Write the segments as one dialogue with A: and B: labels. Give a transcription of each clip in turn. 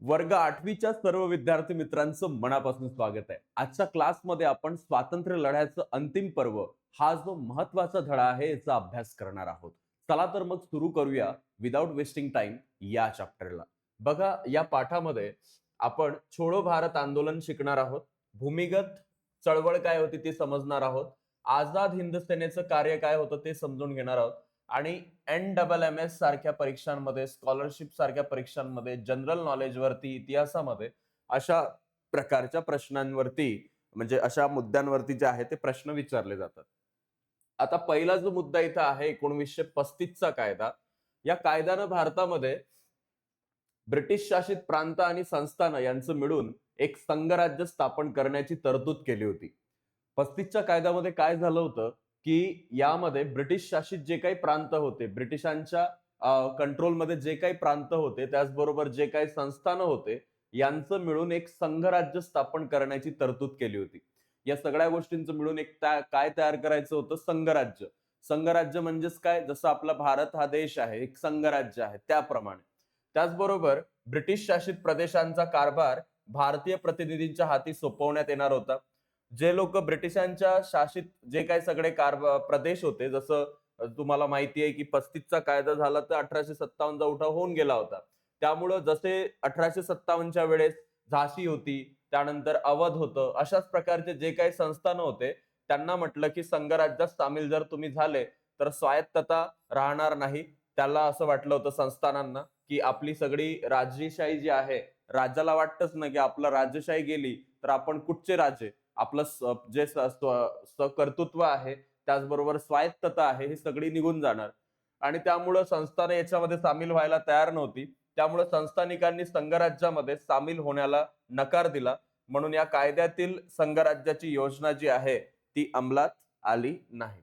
A: वर्ग 8वीच्या सर्व विद्यार्थी मित्रांचं मनापासून स्वागत आहे. आजच्या क्लासमध्ये आपण स्वातंत्र्य लढ्याचं अंतिम पर्व हा जो महत्वाचा धडा आहे याचा अभ्यास करणार आहोत. चला तर मग सुरू करूया विदाउट वेस्टिंग टाइम या चॅप्टरला. बघा या पाठामध्ये आपण छोडो भारत आंदोलन शिकणार आहोत. भूमिगत चळवळ काय होती ते समजणार आहोत. आझाद हिंद सेनेचं कार्य काय होतं ते समजून घेणार आहोत. आणि NSSS सारख्या परीक्षांमध्ये, स्कॉलरशिप सारख्या परीक्षांमध्ये, जनरल नॉलेज वरती, इतिहासामध्ये अशा प्रकारच्या प्रश्नांवरती म्हणजे अशा मुद्द्यांवरती जे आहे ते प्रश्न विचारले जातात. आता पहिला जो मुद्दा इथं आहे 1935 चा कायदा. या कायद्यानं भारतामध्ये ब्रिटिश शासित प्रांत आणि संस्थानं यांचं मिळून एक संघराज्य स्थापन करण्याची तरतूद केली होती. 35च्या कायद्यामध्ये काय झालं होतं, की यामध्ये ब्रिटिश शासित जे काही प्रांत होते, ब्रिटिशांच्या कंट्रोलमध्ये जे काही प्रांत होते, त्याचबरोबर जे काही संस्थानं होते, यांचं मिळून एक संघराज्य स्थापन करण्याची तरतूद केली होती. या सगळ्या गोष्टींचं मिळून एक काय तयार करायचं होतं? संघराज्य. संघराज्य म्हणजेच काय? जसं आपला भारत हा देश आहे, एक संघराज्य आहे त्याप्रमाणे. त्याचबरोबर ब्रिटिश शासित प्रदेशांचा कारभार भारतीय प्रतिनिधींच्या हाती सोपवण्यात येणार होता. जे लोक ब्रिटिशांच्या शासित जे काही सगळे प्रदेश होते, जसं तुम्हाला माहिती आहे की 35चा कायदा झाला तर 1857चा उठाव होऊन गेला होता. त्यामुळं जसे 1857च्या वेळेस झाशी होती, त्यानंतर अवध होतं, अशाच प्रकारचे जे काही संस्थान होते, त्यांना म्हटलं की संघराज्यात सामील जर तुम्ही झाले तर स्वायत्तता राहणार नाही. त्याला असं वाटलं होतं संस्थानांना की आपली सगळी राजशाही जी आहे, राज्याला वाटतच ना की आपलं राजशाही गेली तर आपण कुठचे राजे, आपलं जे कर्तृत्व आहे, त्याचबरोबर स्वायत्तता आहे, ही सगळी निघून जाणार. आणि त्यामुळं संस्थाने याच्यामध्ये सामील व्हायला तयार नव्हती. त्यामुळे संस्थानिकांनी संघराज्यामध्ये सामील होण्याला नकार दिला. म्हणून या कायद्यातील संघराज्याची योजना जी आहे ती अंमलात आली नाही.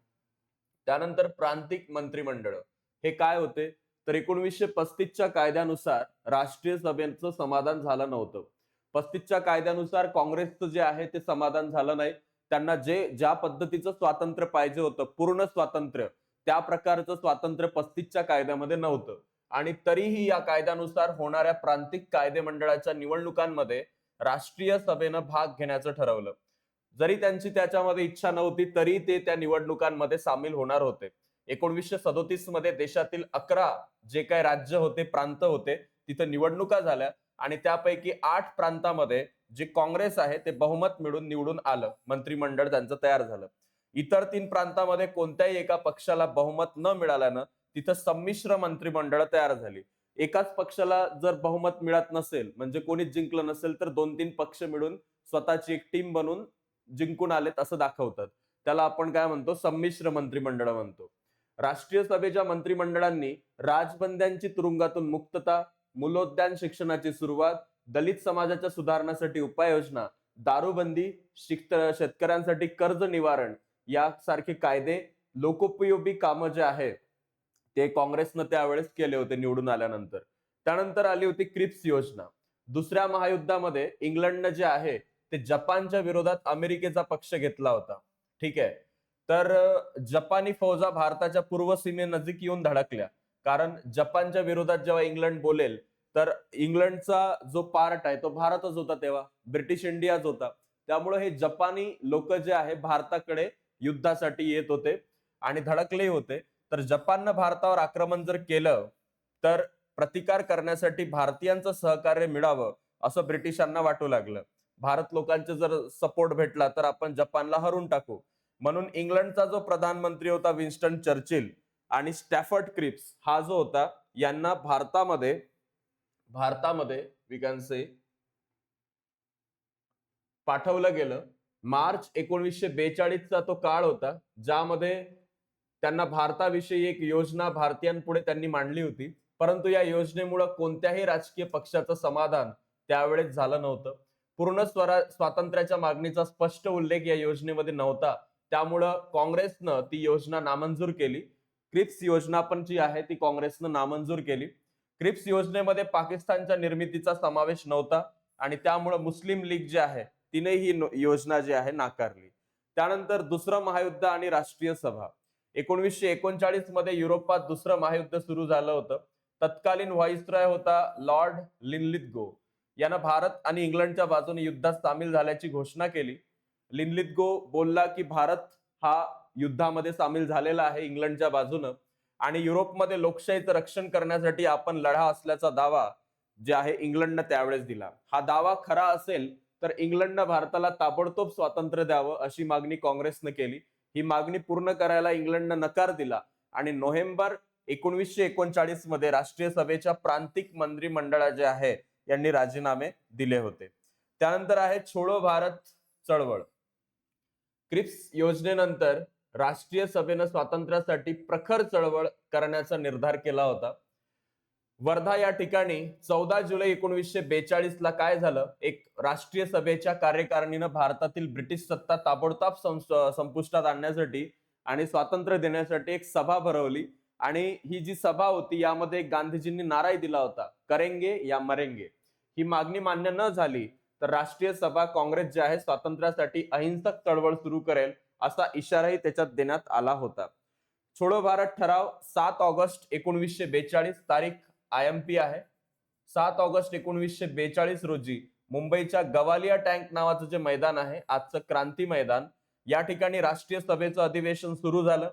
A: त्यानंतर प्रांतिक मंत्रिमंडळ हे काय होते? तर 1935च्या कायद्यानुसार राष्ट्रीय सभेचं समाधान झालं नव्हतं. 35च्या कायद्यानुसार काँग्रेसचं जे आहे ते समाधान झालं नाही. त्यांना ज्या पद्धतीचं स्वातंत्र्य पाहिजे होतं, पूर्ण स्वातंत्र्य, त्या प्रकारचं स्वातंत्र्य 35च्या कायद्यामध्ये नव्हतं. आणि तरीही या कायद्यानुसार होणाऱ्या प्रांतिक कायदेमंडळाच्या निवडणुकांमध्ये राष्ट्रीय सभेनं भाग घेण्याचं ठरवलं. जरी त्यांची त्याच्यामध्ये इच्छा नव्हती तरी ते त्या निवडणुकांमध्ये सामील होणार होते. 1937 मध्ये देशातील 11 जे काही राज्य होते, प्रांत होते, तिथे निवडणुका झाल्या आणि त्यापैकी 8 प्रांतामध्ये जे काँग्रेस आहे ते बहुमत मिळून निवडून आलं. मंत्रिमंडळ त्यांचं तयार झालं. इतर 3 प्रांतामध्ये कोणत्याही एका पक्षाला बहुमत न मिळाल्यानं तिथं संमिश्र मंत्रिमंडळ तयार झाली. एकाच पक्षाला जर बहुमत मिळत नसेल, म्हणजे कोणीच जिंकलं नसेल, तर 2-3 पक्ष मिळून स्वतःची एक टीम बनवून जिंकून आलेत असं दाखवतात. त्याला आपण काय म्हणतो? संमिश्र मंत्रिमंडळ म्हणतो. राष्ट्रीय सभेच्या मंत्रिमंडळांनी राजबंद्यांची तुरुंगातून मुक्तता, मूलोद्यान शिक्षणाची सुरुवात, दलित समाजाच्या सुधारणासाठी उपाययोजना, दारूबंदी, शेतकऱ्यांसाठी कर्ज निवारण यासारखे कायदे, लोकोपयोगी कामं जे आहे ते काँग्रेसनं त्यावेळेस केले होते निवडून आल्यानंतर. त्यानंतर आली होती क्रिप्स योजना. दुसऱ्या महायुद्धामध्ये इंग्लंडनं जे आहे ते जपानच्या विरोधात अमेरिकेचा पक्ष घेतला होता. ठीक आहे. तर जपानी फौजा भारताच्या पूर्व सीमेनजीक येऊन धडकल्या. कारण जपानच्या विरोधात जेव्हा इंग्लंड बोलेल तर इंग्लंडचा जो पार्ट आहे तो भारतच होता तेव्हा, ब्रिटिश इंडियाच होता. त्यामुळे हे जपानी लोक जे आहे भारताकडे युद्धासाठी येत होते आणि धडकले होते. तर जपाननं भारतावर आक्रमण जर केलं तर प्रतिकार करण्यासाठी भारतीयांचं सहकार्य मिळावं असं ब्रिटिशांना वाटू लागलं. भारत लोकांचे जर सपोर्ट भेटला तर आपण जपानला हरून टाकू. म्हणून इंग्लंडचा जो प्रधानमंत्री होता विन्स्टन चर्चिल आणि स्टॅफर्ड क्रिप्स हा जो होता, यांना भारतामध्ये वी कॅन से पाठवलं गेलं. मार्च 1942 चा तो काळ होता, ज्यामध्ये त्यांना भारताविषयी एक योजना भारतीयांपुढे त्यांनी मांडली होती. परंतु या योजनेमुळे कोणत्याही राजकीय पक्षाचं समाधान त्यावेळेस झालं नव्हतं. पूर्ण स्वातंत्र्याच्या मागणीचा स्पष्ट उल्लेख या योजनेमध्ये नव्हता. त्यामुळं काँग्रेसनं ती योजना नामंजूर केली. क्रिप्स योजना पण जी आहे ती काँग्रेसनं नामंजूर केली. क्रिप्स योजनेमध्ये पाकिस्तानच्या निर्मितीचा समावेश नव्हता आणि त्यामुळे मुस्लिम लीग जी आहे तिने ही योजना जी आहे नाकारली. त्यानंतर दुसरं महायुद्ध आणि राष्ट्रीय सभा. 1939 मध्ये युरोपात दुसरं महायुद्ध सुरू झालं होतं. तत्कालीन व्हाईसरॉय होता लॉर्ड लिनलिथगो. यानं भारत आणि इंग्लंडच्या बाजूने युद्धात सामील झाल्याची घोषणा केली. लिनलिथगो बोलला की भारत हा युद्धामध्ये सामील झालेला आहे इंग्लंडच्या बाजूनं आणि युरोपमध्ये लोकशाहीचं रक्षण करण्यासाठी आपण लढा असल्याचा दावा जे आहे इंग्लंडनं त्यावेळेस दिला. हा दावा खरा असेल तर इंग्लंडनं भारताला ताबडतोब स्वातंत्र्य द्यावं अशी मागणी काँग्रेसनं केली. ही मागणी पूर्ण करायला इंग्लंडनं नकार दिला आणि नोव्हेंबर 1939 मध्ये राष्ट्रीय सभेच्या प्रांतिक मंत्रिमंडळ जे आहे यांनी राजीनामे दिले होते. त्यानंतर आहे छोडो भारत चळवळ. क्रिप्स योजनेनंतर राष्ट्रीय सभेनं स्वातंत्र्यासाठी प्रखर चळवळ करण्याचा निर्धार केला होता. वर्धा या ठिकाणी 14 जुलै 1942 ला काय झालं, एक राष्ट्रीय सभेच्या कार्यकारिणीनं भारतातील ब्रिटिश सत्ता ताबडतोब संपुष्टात आणण्यासाठी आणि स्वातंत्र्य देण्यासाठी एक सभा भरवली आणि ही जी सभा होती यामध्ये गांधीजींनी नाराही दिला होता, करेंगे या मरेंगे. ही मागणी मान्य न झाली तर राष्ट्रीय सभा काँग्रेस जे आहे स्वातंत्र्यासाठी अहिंसक चळवळ सुरू करेल असा इशाराही त्याच्यात देण्यात आला होता. छोडो भारत ठराव 7 ऑगस्ट 1942 तारीख IMP आहे. 7 ऑगस्ट 1942 रोजी मुंबईच्या गवालिया टँक नावाचं जे मैदान आहे, आजचं क्रांती मैदान, या ठिकाणी राष्ट्रीय सभेचं अधिवेशन सुरू झालं.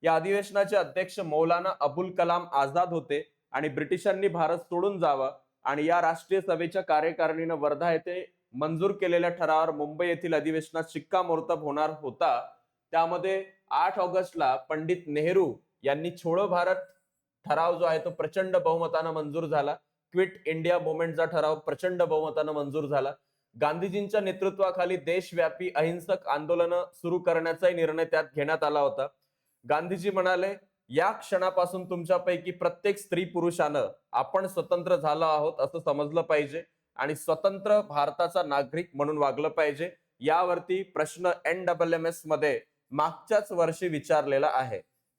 A: या अधिवेशनाचे अध्यक्ष मौलाना अबुल कलाम आझाद होते आणि ब्रिटिशांनी भारत सोडून जावा आणि या राष्ट्रीय सभेच्या कार्यकारिणीनं वर्धा येथे मंजूर केलेल्या ठरावावर मुंबई येथील अधिवेशनात शिक्कामोर्तब होणार होता. त्यामध्ये 8 ऑगस्टला पंडित नेहरू यांनी छोडो भारत ठराव जो आहे तो प्रचंड बहुमतानं मंजूर झाला. क्विट इंडिया मुवमेंटचा ठराव प्रचंड बहुमतानं मंजूर झाला. गांधीजींच्या नेतृत्वाखाली देशव्यापी अहिंसक आंदोलन सुरू करण्याचाही निर्णय त्यात घेण्यात आला होता. गांधीजी म्हणाले, या क्षणापासून तुमच्यापैकी प्रत्येक स्त्री पुरुषानं आपण स्वतंत्र झालो आहोत असं समजलं पाहिजे आणि स्वतंत्र भारताचा नागरिक म्हणून वागलं पाहिजे. यावरती प्रश्न NMMS मध्ये मागच्याच वर्षी विचारलेला आहे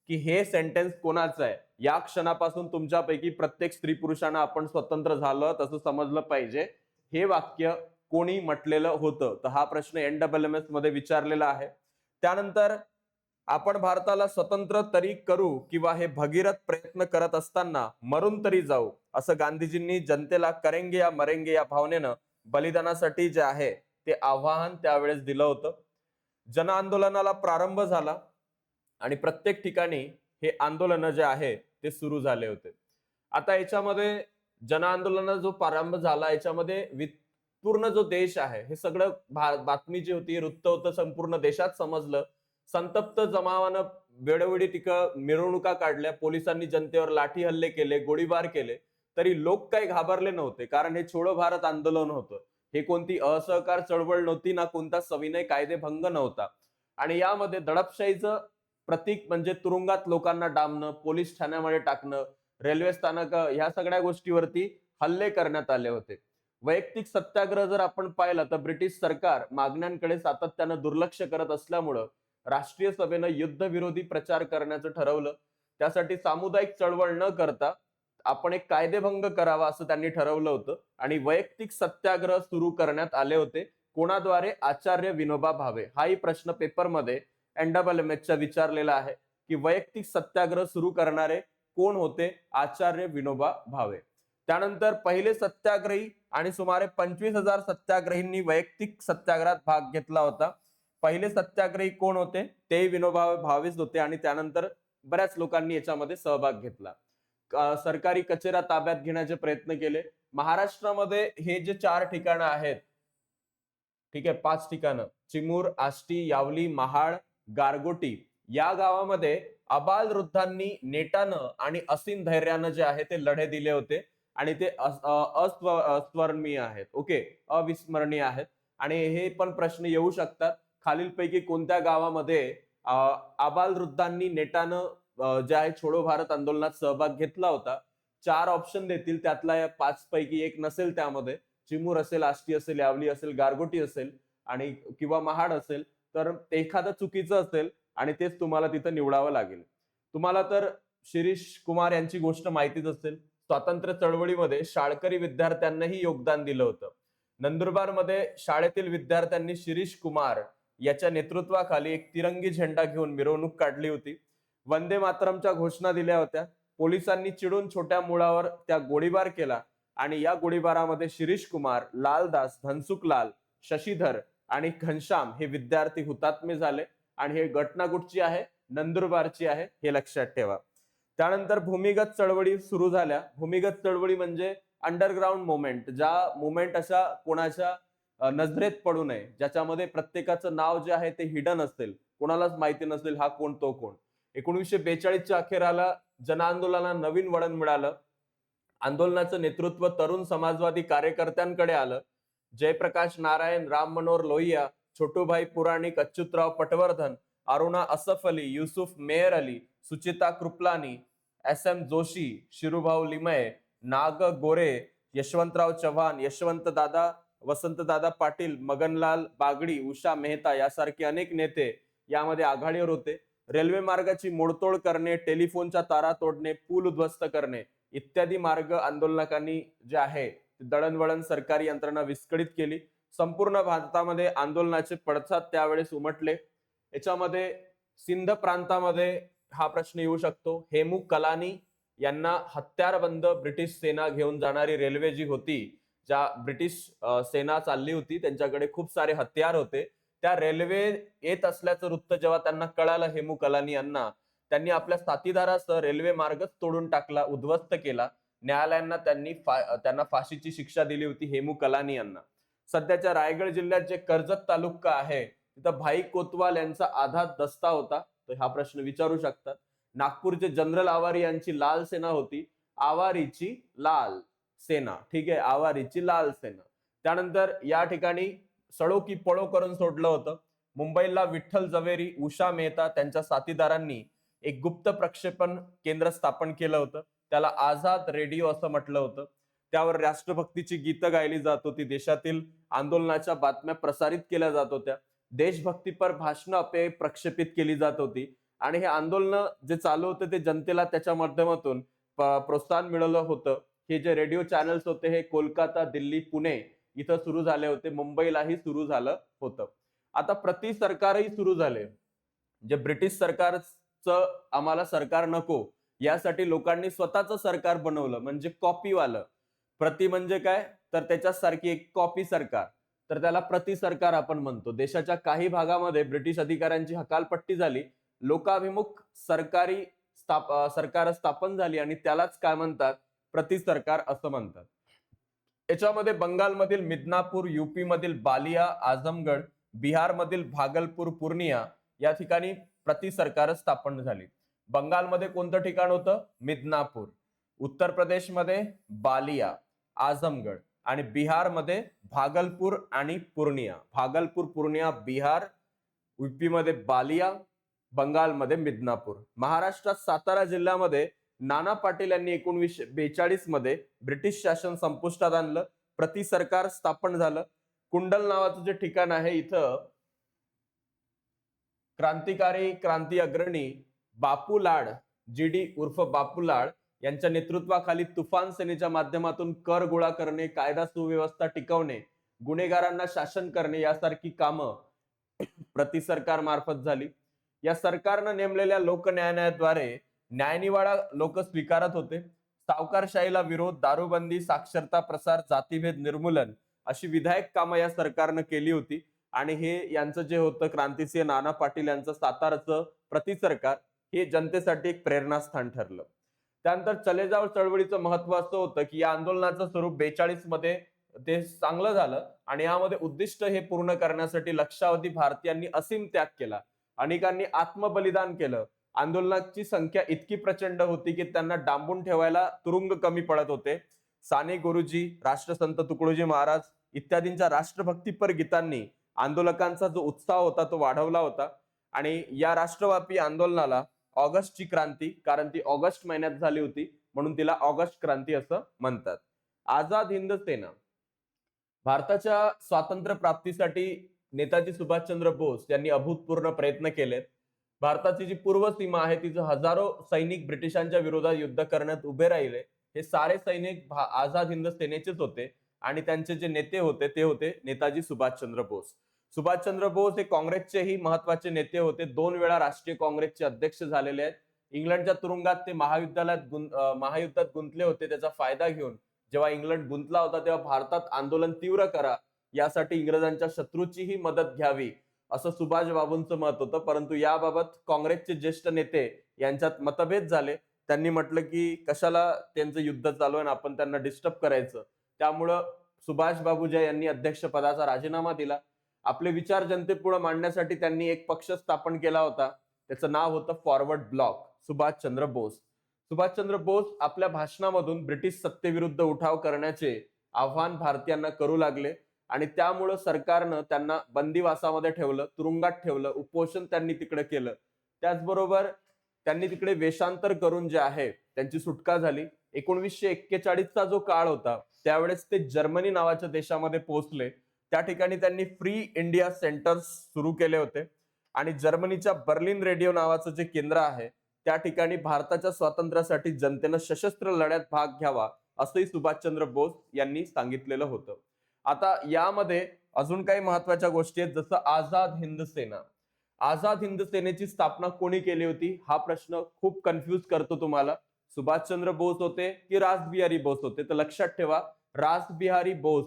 A: की हे सेंटेन्स कोणाचं आहे. या क्षणापासून तुमच्यापैकी प्रत्येक स्त्री पुरुषांना आपण स्वतंत्र झालो तसं समजलं पाहिजे, हे वाक्य कोणी म्हटलेलं होतं, तर हा प्रश्न NMMS मध्ये विचारलेला आहे. त्यानंतर आपण भारताला स्वतंत्र तरी करू किंवा हे भगीरथ प्रयत्न करत असताना मरून तरी जाऊ असं गांधीजींनी जनतेला करेंगे या मरेंगे या भावनेनं बलिदानासाठी जे आहे ते आव्हान त्यावेळेस दिलं होतं. जन आंदोलनाला प्रारंभ झाला आणि प्रत्येक ठिकाणी हे आंदोलन जे आहे ते सुरू झाले होते. आता याच्यामध्ये जन आंदोलनाचा जो प्रारंभ झाला याच्यामध्ये पूर्ण जो देश आहे हे सगळं बातमी जी होती, वृत्त होतं, संपूर्ण देशात समजलं. संतप्त जमावानं वेळोवेळी मिरवणुका काढल्या, पोलिसांनी जनतेवर लाठी हल्ले केले, गोळीबार केले, तरी लोक काही घाबरले नव्हते, कारण हे छोडो भारत आंदोलन होतं. हे कोणती असहकार चळवळ नव्हती, ना कोणता सविनय कायदेभंग नव्हता. आणि यामध्ये दडपशाहीचं प्रतीक म्हणजे तुरुंगात लोकांना डांबणं, पोलीस ठाण्यामध्ये टाकणं, रेल्वे स्थानक, ह्या सगळ्या गोष्टीवरती हल्ले करण्यात आले होते. वैयक्तिक सत्याग्रह जर आपण पाहिलं तर ब्रिटिश सरकार मागण्यांकडे सातत्यानं दुर्लक्ष करत असल्यामुळं राष्ट्रीय सभेनं युद्धविरोधी प्रचार करण्याचं ठरवलं. त्यासाठी सामुदायिक चळवळ न करता आपण एक कायदेभंग करावा असं त्यांनी ठरवलं होतं आणि वैयक्तिक सत्याग्रह सुरू करण्यात आले होते. कोणाद्वारे? आचार्य विनोबा भावे. हाही प्रश्न पेपरमध्ये NMMS विचारलेला आहे की वैयक्तिक सत्याग्रह सुरू करणारे कोण होते? आचार्य विनोबा भावे. त्यानंतर पहिले सत्याग्रही आणि सुमारे 25,000 सत्याग्रहींनी वैयक्तिक सत्याग्रहात भाग घेतला होता. पहिले सत्याग्रही कोण होते? ते विनोबा भावेच होते आणि त्यानंतर बऱ्याच लोकांनी याच्यामध्ये सहभाग घेतला. सरकारी कचेऱ्या ताब्यात घेण्याचे प्रयत्न केले. महाराष्ट्रामध्ये हे जे 4 ठिकाणं आहेत, ठीक आहे, 5 ठिकाणं, चिमूर, आष्टी, यावली, महाड, गारगोटी, या गावामध्ये अबाल वृद्धांनी नेटानं आणि असीम धैर्यानं जे आहे ते लढे दिले होते आणि ते अस्मरणीय आहेत. ओके, अविस्मरणीय आहेत. आणि हे पण प्रश्न येऊ शकतात, खालीलपैकी कोणत्या गावामध्ये अबाल वृद्धांनी नेटानं जे आहे छोडो भारत आंदोलनात सहभाग घेतला होता? 4 ऑप्शन देतील, त्यातला या 5 पैकी एक नसेल त्यामध्ये. चिमूर असेल, आष्टी असेल, यावली असेल, गारगोटी असेल आणि किंवा महाड असेल, तर एखादं चुकीचं असेल आणि तेच तुम्हाला तिथं निवडावं लागेल. तुम्हाला तर शिरीष कुमार यांची गोष्ट माहितीच असेल. स्वातंत्र्य चळवळीमध्ये शाळकरी विद्यार्थ्यांनाही योगदान दिलं होतं. नंदुरबारमध्ये शाळेतील विद्यार्थ्यांनी शिरीष कुमार याच्या नेतृत्वाखाली एक तिरंगी झेंडा घेऊन मिरवणूक काढली होती. वंदे मातरमच्या घोषणा दिल्या होत्या. पोलिसांनी चिडून छोट्या मुलावर त्या गोळीबार केला आणि या गोळीबारामध्ये शिरीष कुमार, लालदास, धनसुखलाल, शशीधर आणि घनश्याम हे विद्यार्थी हुतात्मे झाले. आणि हे घटना कुठची आहे? नंदुरबारची आहे, हे लक्षात ठेवा. त्यानंतर भूमिगत चळवळी सुरू झाल्या. भूमिगत चळवळी म्हणजे अंडरग्राऊंड मुवमेंट, ज्या मुवमेंट अशा कोणाच्या नजरेत पडू नये, ज्याच्यामध्ये प्रत्येकाचं नाव जे आहे ते हिडन असेल, कोणालाच माहिती नसेल हा कोण तो कोण. 1942च्या अखेराला जनआंदोलनाला नवीन वळण मिळालं. आंदोलनाचं नेतृत्व तरुण समाजवादी कार्यकर्त्यांकडे आलं. जयप्रकाश नारायण, राम मनोहर लोहिया, छोटूभाई पुराणिक, अच्युतराव पटवर्धन, अरुणा असफ अली, युसुफ मेहर अली, सुचिता कृपलानी, एस.एम. जोशी, शिरूभाऊ लिमये, नाग गोरे, यशवंतराव चव्हाण, यशवंतदादा, वसंतदादा पाटील, मगनलाल बागडी, उषा मेहता यासारखे अनेक नेते यामध्ये आघाडीवर होते. रेल्वे मार्गाची मोडतोड करणे, टेलिफोनच्या तारा तोडणे, पूल उद्ध्वस्त करणे इत्यादी मार्ग आंदोलकांनी जे आहे दळणवळण सरकारी यंत्रणा विस्कळीत केली. संपूर्ण भारतामध्ये आंदोलनाचे पडसाद त्यावेळेस उमटले. याच्यामध्ये सिंध प्रांतामध्ये हा प्रश्न येऊ शकतो. हेमू कलानी यांना हत्यारबंद ब्रिटिश सेना घेऊन जाणारी रेल्वे जी होती, ज्या ब्रिटिश सेना चालली होती, त्यांच्याकडे खूप सारे हत्यार होते. त्या रेल्वे येत असल्याचं वृत्त जेव्हा त्यांना कळालं हेमू कलानी यांना, त्यांनी आपल्या साथीदारासह रेल्वे मार्गच तोडून टाकला, उद्ध्वस्त केला. न्यायालयांना त्यांना फाशीची शिक्षा दिली होती हेमू कलानी यांना. सध्याच्या रायगड जिल्ह्यात जे कर्जत तालुका आहे तिथं भाई कोतवाल यांचा आझाद दस्ता होता, तर हा प्रश्न विचारू शकतात. नागपूरचे जनरल आवारी यांची लाल सेना होती, आवारीची लाल सेना, ठीक आहे, आवारीची लाल सेना. त्यानंतर या ठिकाणी सडो की पळो करून सोडलं होतं. मुंबईला विठ्ठल जवेरी, उषा मेहता त्यांच्या साथीदारांनी एक गुप्त प्रक्षेपण केंद्र स्थापन केलं होतं. त्याला आझाद रेडिओ असं म्हटलं होतं. त्यावर राष्ट्रभक्तीची गीतं गायली जात होती. देशातील आंदोलनाच्या बातम्या प्रसारित केल्या जात होत्या. देशभक्तीपर भाषणं प्रक्षेपित केली जात होती. आणि हे आंदोलन जे चालू होतं ते जनतेला त्याच्या माध्यमातून प्रोत्साहन मिळालं होतं. हे जे रेडिओ चॅनल्स होते हे कोलकाता, दिल्ली, पुणे इथं सुरू झाले होते. मुंबईलाही सुरू झालं होतं. आता प्रति सरकारही सुरू झाले. जे ब्रिटिश सरकारचं आम्हाला सरकार नको यासाठी लोकांनी स्वतःचं सरकार बनवलं, म्हणजे कॉपीवालं. प्रति म्हणजे काय, तर त्याच्यासारखी एक कॉपी सरकार, तर त्याला प्रति सरकार आपण म्हणतो. देशाच्या काही भागामध्ये ब्रिटिश अधिकाऱ्यांची हकालपट्टी झाली, लोकाभिमुख सरकार स्थापन झाली आणि त्यालाच काय म्हणतात, प्रति सरकार असं म्हणतात. याच्यामध्ये बंगालमधील मिदनापूर, युपी मधील बालिया, आजमगड, बिहारमधील भागलपूर, पूर्णिया या ठिकाणी प्रति सरकार स्थापन झाली. बंगालमध्ये कोणतं ठिकाण होतं? मिदनापूर. उत्तर प्रदेशमध्ये बालिया, आजमगड आणि बिहारमध्ये भागलपूर आणि पूर्णिया. भागलपूर, पूर्णिया, बिहार, युपी मध्ये बालिया, बंगालमध्ये मिदनापूर. महाराष्ट्रात सातारा जिल्ह्यामध्ये नाना पाटील यांनी 1942 मध्ये ब्रिटिश शासन संपुष्टात आणलं, प्रति सरकार स्थापन झालं. कुंडल नावाचं जे ठिकाण आहे इथं क्रांती अग्रणी बापू लाड, जीडी उर्फ बापू लाड यांच्या नेतृत्वाखाली तुफान सेनेच्या माध्यमातून कर गोळा करणे, कायदा सुव्यवस्था टिकवणे, गुन्हेगारांना शासन करणे यासारखी कामं प्रति सरकार मार्फत झाली. या सरकारनं नेमलेल्या लोकन्यायालयाद्वारे न्यायनिवाडा लोक स्वीकारत होते. सावकारशाहीला विरोध, दारूबंदी, साक्षरता प्रसार, जातीभेद निर्मूलन अशी विधायक कामं या सरकारनं केली होती. आणि हे यांचं जे होतं क्रांतिसिंह नाना पाटील यांचं सातारचं प्रति सरकार हे जनतेसाठी एक प्रेरणास्थान ठरलं. त्यानंतर चले जाव चळवळीचं महत्व असं होतं की या आंदोलनाचं स्वरूप 42 मध्ये ते चांगलं झालं आणि यामध्ये उद्दिष्ट हे पूर्ण करण्यासाठी लक्षावधी भारतीयांनी असीम त्याग केला. अनेकांनी आत्मबलिदान केलं. आंदोलनाची संख्या इतकी प्रचंड होती की त्यांना डांबून ठेवायला तुरुंग कमी पडत होते. साने गुरुजी, राष्ट्रसंत तुकडोजी महाराज इत्यादींच्या राष्ट्रभक्तीपर गीतांनी आंदोलकांचा जो उत्साह होता तो वाढवला होता. आणि या राष्ट्रव्यापी आंदोलनाला ऑगस्टची क्रांती, कारण ती ऑगस्ट महिन्यात झाली होती म्हणून तिला ऑगस्ट क्रांती असं म्हणतात. आझाद हिंद सेना. भारताच्या स्वातंत्र्य प्राप्तीसाठी नेताजी सुभाषचंद्र बोस यांनी अभूतपूर्व प्रयत्न केलेत. भारताची जी पूर्व सीमा आहे तिथे हजारो सैनिक ब्रिटिशांच्या विरोधात युद्ध करण्यात उभे राहिले. हे सारे सैनिक आझाद हिंद सेनेचेच होते आणि त्यांचे जे नेते होते ते होते नेताजी सुभाषचंद्र बोस. सुभाषचंद्र बोस हे काँग्रेसचेही महत्वाचे नेते होते. 2 वेळा राष्ट्रीय काँग्रेसचे अध्यक्ष झालेले आहेत. इंग्लंडच्या तुरुंगात ते महायुद्धात गुंतले होते. त्याचा फायदा घेऊन जेव्हा इंग्लंड गुंतला होता तेव्हा भारतात आंदोलन तीव्र करा, यासाठी इंग्रजांच्या शत्रूचीही मदत घ्यावी, असं सुभाष बाबूंचं मत होतं. परंतु याबाबत काँग्रेसचे ज्येष्ठ नेते यांच्यात मतभेद झाले. त्यांनी म्हटलं की कशाला त्यांचं युद्ध चालू आहे आणि आपण त्यांना डिस्टर्ब करायचं. त्यामुळं सुभाष बाबूजा यांनी अध्यक्षपदाचा राजीनामा दिला. आपले विचार जनतेपुढे मांडण्यासाठी त्यांनी एक पक्ष स्थापन केला होता. त्याचं नाव होतं फॉरवर्ड ब्लॉक. सुभाषचंद्र बोस. सुभाषचंद्र बोस आपल्या भाषणामधून ब्रिटिश सत्तेविरुद्ध उठाव करण्याचे आव्हान भारतीयांना करू लागले आणि त्यामुळं सरकारनं त्यांना बंदिवासामध्ये ठेवलं, तुरुंगात ठेवलं, उपोषण त्यांनी तिकडे केलं. त्याचबरोबर त्यांनी तिकडे वेषांतर करून जे आहे त्यांची सुटका झाली. 1941 चा जो काळ होता त्यावेळेस ते जर्मनी नावाच्या देशामध्ये पोहोचले. त्या ठिकाणी त्यांनी फ्री इंडिया सेंटर्स सुरू केले होते आणि जर्मनीच्या बर्लिन रेडिओ नावाचं जे केंद्र आहे त्या ठिकाणी भारताच्या स्वातंत्र्यासाठी जनतेनं सशस्त्र लढ्यात भाग घ्यावा असंही सुभाषचंद्र बोस यांनी सांगितलेलं होतं. आता यामध्ये अजून काही महत्वाच्या गोष्टी आहेत, जसं आझाद हिंद सेना. आझाद हिंद सेनेची स्थापना कोणी केली होती हा प्रश्न खूप कन्फ्यूज करतो तुम्हाला. सुभाषचंद्र बोस होते की रासबिहारी बोस होते? तर लक्षात ठेवा, रासबिहारी बोस.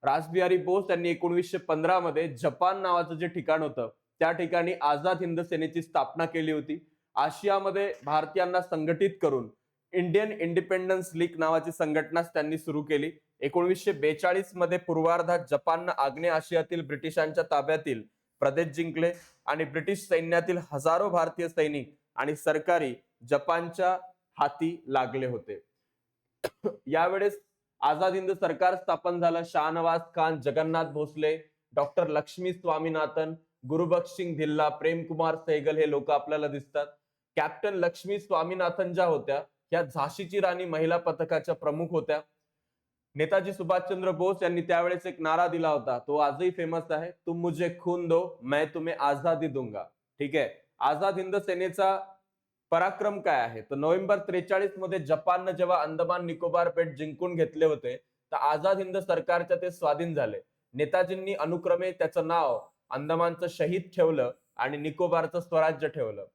A: रासबिहारी बोस यांनी 1915 मध्ये जपान नावाचं जे ठिकाण होतं त्या ठिकाणी आझाद हिंद सेनेची स्थापना केली होती. आशियामध्ये भारतीयांना संघटित करून इंडियन इंडिपेंडन्स लीग नावाची संघटना त्यांनी सुरू केली. 1942 मध्ये पूर्वार्धात जपाननं आग्नेय आशियातील ब्रिटिशांच्या ताब्यातील प्रदेश जिंकले आणि ब्रिटिश सैन्यातील हजारो भारतीय सैनिक आणि सरकारी जपानच्या हाती लागले होते. यावेळेस आझाद हिंद सरकार स्थापन झालं. शाहनवाज खान, जगन्नाथ भोसले, डॉक्टर लक्ष्मी स्वामीनाथन, गुरुबख्श सिंग धिल्ला, प्रेमकुमार सहगल हे लोक आपल्याला दिसतात. कॅप्टन लक्ष्मी स्वामीनाथन ज्या होत्या त्या झाशीची राणी महिला पथकाच्या प्रमुख होत्या. नेताजी सुभाषचंद्र बोस यांनी त्यावेळेस एक नारा दिला होता, तो आजही फेमस आहे, तुम मुझे खून दो मैं तुम्हें आजादी दूंगा. ठीक आहे. आझाद हिंद सेनेचा पराक्रम काय आहे? तर नोव्हेंबर 43 मध्ये जपाननं जेव्हा अंदमान निकोबार बेट जिंकून घेतले होते तर आझाद हिंद सरकारच्या ते स्वाधीन झाले. नेताजींनी अनुक्रमे त्याचं नाव अंदमानचं शहीद ठेवलं आणि निकोबारचं स्वराज्य ठेवलं.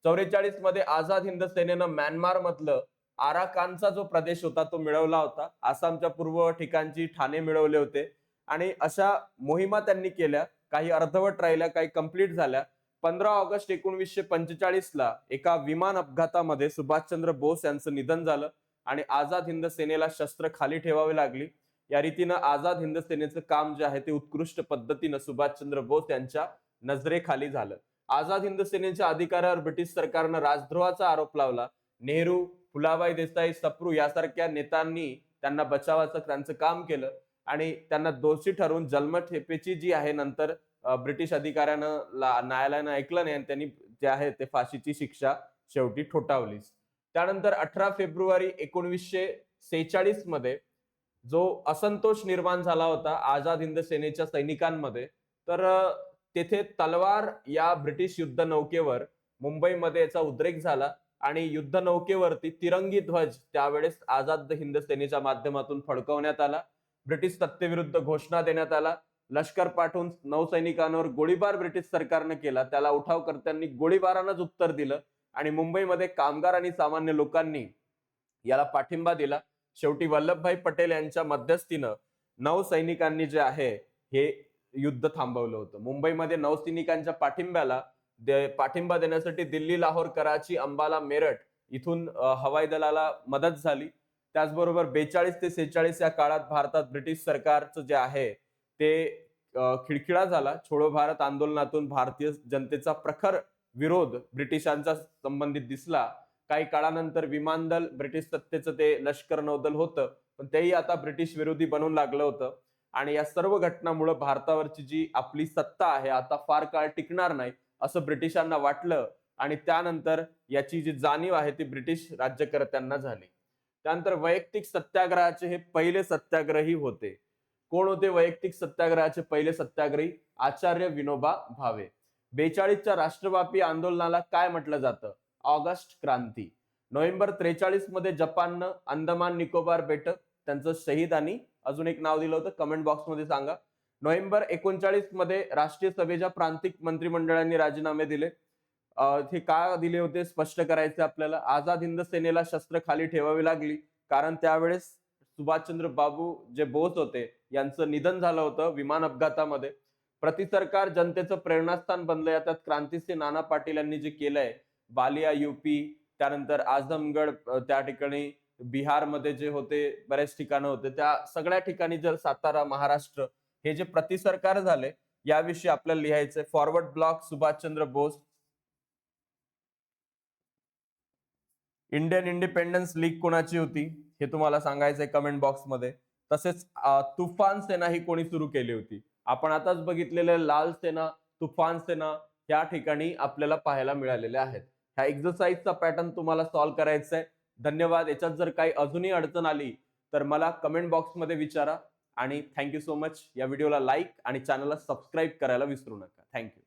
A: 44 मध्ये आझाद हिंद सेनेनं म्यानमार मधलं आराकानचा जो प्रदेश होता तो मिळवला होता. आसामच्या पूर्व ठिकाणची ठाणे मिळवले होते आणि अशा मोहिमा त्यांनी केल्या. काही अर्धवट राहिल्या, काही कंप्लीट झाल्या. 15 ऑगस्ट 1945 ला एका विमान अपघातामध्ये सुभाषचंद्र बोस यांचं निधन झालं आणि आझाद हिंद सेनेला शस्त्र खाली ठेवावी लागली. या रीतीनं आझाद हिंद सेनेचं काम जे आहे ते उत्कृष्ट पद्धतीनं सुभाषचंद्र बोस यांच्या नजरेखाली झालं. आझाद हिंद सेनेच्या अधिकाऱ्यावर ब्रिटिश सरकारनं राजद्रोहाचा आरोप लावला. नेहरू, फुलाबाई देसाई, सप्रू यासारख्या नेत्यांनी त्यांना बचावाचं त्यांचं काम केलं आणि त्यांना दोषी ठरवून जन्मठेपेची जी आहे नंतर ब्रिटिश अधिकाऱ्यानं न्यायालयानं ऐकलं नाही आणि त्यांनी जे आहे ते फाशीची शिक्षा शेवटी ठोठावली. त्यानंतर 18 फेब्रुवारी 1946 मध्ये जो असंतोष निर्माण झाला होता आझाद हिंद सेनेच्या सैनिकांमध्ये, तर तेथे तलवार या ब्रिटिश युद्ध नौकेवर मुंबईमध्ये याचा उद्रेक झाला आणि युद्ध नौकेवरती तिरंगी ध्वज त्यावेळेस आझाद हिंद सेनेच्या माध्यमातून फडकवण्यात आला. ब्रिटिश सत्तेविरुद्ध घोषणा देण्यात आला. लष्कर पाठवून नौसैनिकांवर गोळीबार ब्रिटिश सरकारने केला. त्याला उठावकर्त्यांनी गोळीबारानंच उत्तर दिलं आणि मुंबईमध्ये कामगार आणि सामान्य लोकांनी याला पाठिंबा दिला. शेवटी वल्लभभाई पटेल यांच्या मध्यस्थीनं नौसैनिकांनी जे आहे हे युद्ध थांबवलं होतं. मुंबईमध्ये नौसैनिकांच्या पाठिंबा देण्यासाठी दिल्ली, लाहोर, कराची, अंबाला, मेरठ इथून हवाई दलाला मदत झाली. त्याचबरोबर 42 ते 46 या काळात भारतात ब्रिटिश सरकारचं जे आहे ते खिळखिळा झाला. छोडो भारत आंदोलनातून भारतीय जनतेचा प्रखर विरोध ब्रिटिशांच्या संबंधित दिसला. काही काळानंतर विमान दल ब्रिटिश सत्तेचं ते लष्कर नौदल होतं पण तेही आता ब्रिटिश विरोधी बनून लागलं होतं आणि या सर्व घटनांमुळे भारतावरची जी आपली सत्ता आहे आता फार काळ टिकणार नाही असं ब्रिटिशांना वाटलं आणि त्यानंतर याची जी जाणीव आहे ती ब्रिटिश राज्यकर्त्यांना झाली. त्यानंतर वैयक्तिक सत्याग्रहाचे हे पहिले सत्याग्रही होते. कोण होते वैयक्तिक सत्याग्रहाचे पहिले सत्याग्रही? आचार्य विनोबा भावे. 42च्या राष्ट्रव्यापी आंदोलनाला काय म्हटलं जातं? ऑगस्ट क्रांती. नोव्हेंबर 43 मध्ये जपाननं अंदमान निकोबार बेट त्यांचं शहीद आणि अजून एक नाव दिलं होतं, कमेंट बॉक्स मध्ये सांगा. नोव्हेंबर 39 मध्ये राष्ट्रीय सभेच्या प्रांतिक मंत्रिमंडळांनी राजीनामे दिले. हे का दिले होते स्पष्ट करायचे आपल्याला. आझाद हिंद सेनेला शस्त्र खाली ठेवावी लागली कारण त्यावेळेस सुभाषचंद्र बाबू जे बोस होते यांचं निधन झालं होतं विमान अपघातामध्ये. सरकार जनतेचं प्रेरणास्थान बनलंय. यात क्रांतीसिंह नाना पाटील यांनी जे केलंय, बालिया यूपी, त्यानंतर आझमगड त्या ठिकाणी बिहारमध्ये जे होते, बरेच ठिकाणं होते. त्या सगळ्या ठिकाणी जर सातारा, महाराष्ट्र हे जे सरकार झाले, याविषयी आपल्याला लिहायचंय. Forward bloc Subhash Chandra Bose. Indian independence league कोणाची होती हे तुम्हाला सांगायचंय कमेंट बॉक्समध्ये. तसेच तुफान सेना ही कोणी सुरू केली होती? आपण आताच बघितलेले लाल सेना, तुफान सेना या ठिकाणी आपल्याला पाहायला मिळालेल्या आहेत. ह्या एक्सरसाइजचा पॅटर्न तुम्हाला सॉल्व्ह करायचा आहे. धन्यवाद. याच्यात जर काही अजूनही अडचण आली तर मला कमेंट बॉक्समध्ये विचारा. आणि थँक्यू सो मच. या व्हिडिओला लाईक आणि चॅनलला सबस्क्राईब करायला विसरू नका. थँक्यू.